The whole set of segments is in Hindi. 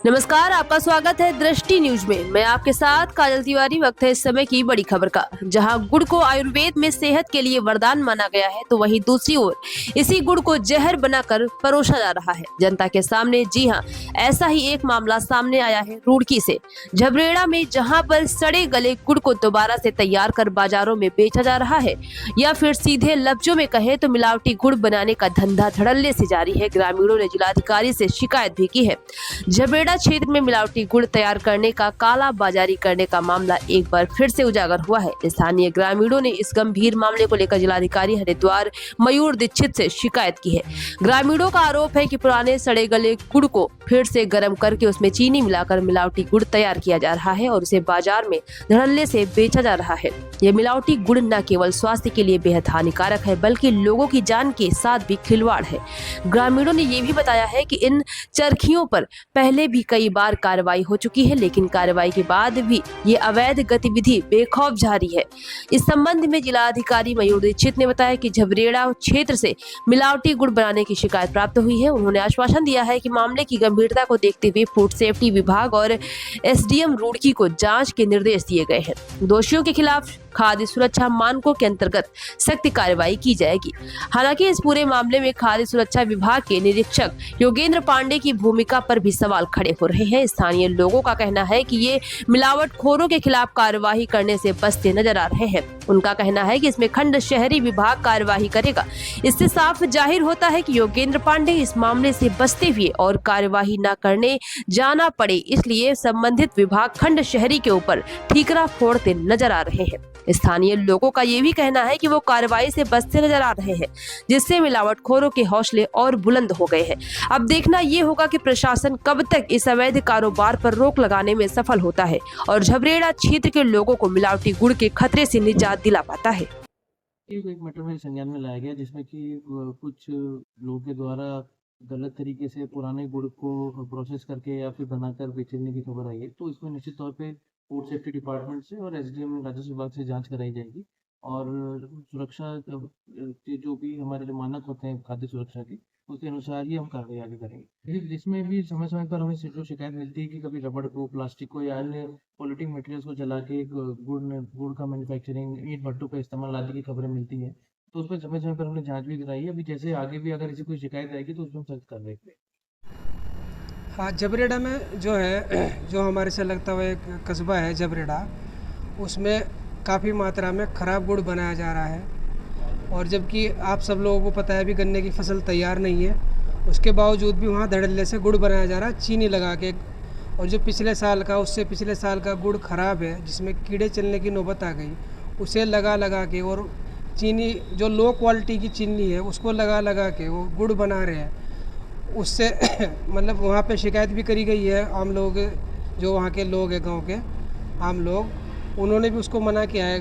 नमस्कार, आपका स्वागत है दृष्टि न्यूज में। मैं आपके साथ काजल तिवारी। वक्त है इस समय की बड़ी खबर का। जहां गुड़ को आयुर्वेद में सेहत के लिए वरदान माना गया है, तो वहीं दूसरी ओर इसी गुड़ को जहर बनाकर परोसा जा रहा है जनता के सामने। जी हां, ऐसा ही एक मामला सामने आया है रुड़की से, झबरेड़ा में, जहां पर सड़े गले गुड़ को दोबारा से तैयार कर बाजारों में बेचा जा रहा है, या फिर सीधे लफ्जों में कहे तो मिलावटी गुड़ बनाने का धंधा धड़ल्ले से जारी है। ग्रामीणों ने जिलाधिकारी से शिकायत भी की है। झबरेड़ा क्षेत्र में मिलावटी गुड़ तैयार करने का काला बाजारी करने का मामला एक बार फिर से उजागर हुआ है। स्थानीय ग्रामीणों ने इस गंभीर मामले को लेकर जिलाधिकारी हरिद्वार मयूर दीक्षित से शिकायत की है। ग्रामीणों का आरोप है कि पुराने सड़े गले गुड़ को फिर से गर्म करके उसमें चीनी मिलाकर मिलावटी गुड़ तैयार किया जा रहा है और उसे बाजार में धड़ल्ले से बेचा जा रहा है। यह मिलावटी गुड़ न केवल स्वास्थ्य के लिए बेहद हानिकारक है, बल्कि लोगों की जान के साथ भी खिलवाड़ है। ग्रामीणों ने यह भी बताया है कि इन चरखियों पर पहले भी कई बार कार्रवाई हो चुकी है, लेकिन कार्रवाई के बाद भी ये अवैध गतिविधि बेखौफ जारी है। इस संबंध में जिलाधिकारी मयूर दीक्षित ने बताया कि झबरेड़ा क्षेत्र से मिलावटी गुड़ बनाने की शिकायत प्राप्त हुई है। उन्होंने आश्वासन दिया है कि मामले की गंभीरता को देखते हुए फूड सेफ्टी विभाग और एसडीएम रुड़की को जांच के निर्देश दिए गए हैं। दोषियों के खिलाफ खाद्य सुरक्षा मानकों के अंतर्गत सख्त कार्रवाई की जाएगी। हालांकि इस पूरे मामले में खाद्य सुरक्षा विभाग के निरीक्षक योगेंद्र पांडे की भूमिका पर भी सवाल खड़े हो रहे हैं। स्थानीय लोगों का कहना है कि ये मिलावटखोरों के खिलाफ कार्रवाई करने से बचते नजर आ रहे हैं। उनका कहना है कि इसमें खंड शहरी विभाग कार्रवाई करेगा। इससे साफ जाहिर होता है कि योगेंद्र पांडे इस मामले से बचते हुए और कार्रवाई न करने जाना पड़े, इसलिए संबंधित विभाग खंड शहरी के ऊपर ठीकरा फोड़ते नजर आ रहे हैं। स्थानीय लोगों का ये भी कहना है कि वो कार्रवाई से बचते नजर आ रहे हैं, जिससे मिलावटखोरों के हौसले और बुलंद हो गए हैं। अब देखना ये होगा कि प्रशासन कब तक इस अवैध कारोबार पर रोक लगाने में सफल होता है और झबरेड़ा क्षेत्र के लोगों को मिलावटी गुड़ के खतरे से निजात दिला पाता है। एक मैटर में संज्ञान में लाया गया जिसमें कि कुछ लोगों के द्वारा गलत तरीके से पुराने गुड़ को प्रोसेस करके या फिर बनाकर बेचने की खबर आई है। तो इसमें निश्चित तौर पे फूड सेफ्टी डिपार्टमेंट से और एसडीएम राजस्व विभाग से जांच कराई जाएगी और सुरक्षा के जो भी हमारे जो मानक होते हैं खाद्य सुरक्षा के, उसके अनुसार ही हम कार्रवाई आगे करेंगे। इसमें भी समय समय पर हमें जो शिकायत मिलती है कि कभी रबड़ को, प्लास्टिक को या अन्य पॉलिटिंग मटेरियल्स को जला के गुड़ का मैन्युफैक्चरिंग, ईंट भट्टों का इस्तेमाल आदि की खबरें मिलती हैं। तो उसमें समय समय पर हमने जांच भी कराई है। अभी जैसे आगे भी अगर ऐसी कोई शिकायत आएगी तो उसमें सख्त कार्रवाई करेंगे। हाँ, झबरेड़ा में जो है, जो हमारे से लगता हुआ एक कस्बा है झबरेड़ा, उसमें काफ़ी मात्रा में ख़राब गुड़ बनाया जा रहा है। और जबकि आप सब लोगों को पता है अभी गन्ने की फसल तैयार नहीं है, उसके बावजूद भी वहाँ धड़ल्ले से गुड़ बनाया जा रहा है चीनी लगा के। और जो पिछले साल का, उससे पिछले साल का गुड़ ख़राब है, जिसमें कीड़े चलने की नौबत आ गई, उसे लगा के और चीनी जो लो क्वालिटी की चीनी है उसको लगा के वो गुड़ बना रहे हैं। उससे मतलब वहाँ पे शिकायत भी करी गई है। आम लोग, जो वहाँ के लोग हैं, गांव के आम लोग, उन्होंने भी उसको मना किया है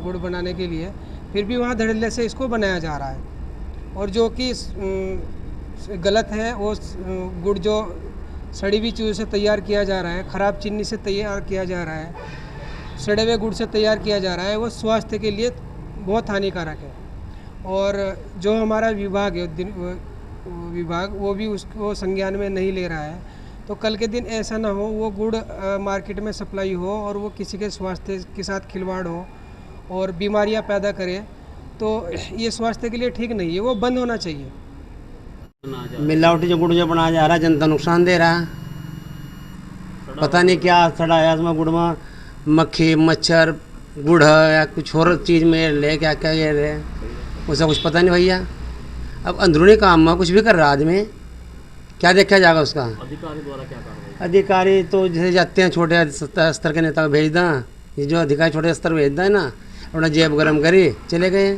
गुड़ बनाने के लिए, फिर भी वहाँ धड़ल्ले से इसको बनाया जा रहा है। और जो कि गलत है, वो गुड़ जो सड़ी हुई चीज़ों से तैयार किया जा रहा है, ख़राब चीनी से तैयार किया जा रहा है, सड़े हुए गुड़ से तैयार किया जा रहा है, वो स्वास्थ्य के लिए बहुत हानिकारक है। और जो हमारा विभाग है, वो भी उसको संज्ञान में नहीं ले रहा है। तो कल के दिन ऐसा ना हो वो गुड़ मार्केट में सप्लाई हो और वो किसी के स्वास्थ्य के साथ खिलवाड़ हो और बीमारियां पैदा करे, तो ये स्वास्थ्य के लिए ठीक नहीं है, वो बंद होना चाहिए। मिलावटी जो गुड़ जो बनाया जा रहा है, जनता नुकसान दे रहा है। पता नहीं क्या सड़ा है उसमें, गुड़ में मक्खी, मच्छर, गुड़ है या कुछ और चीज़ में ले क्या क्या ये रहे, उसका कुछ पता नहीं भैया। अब अंदरूनी काम में कुछ भी कर रहा आदमी, क्या देखा जाएगा उसका। अधिकारी द्वारा क्या कार्रवाई? अधिकारी तो जैसे जाते हैं छोटे स्तर के नेता को भेज दें, ये जो अधिकारी छोटे स्तर भेज दें ना, अपना जेब गर्म करी चले गए।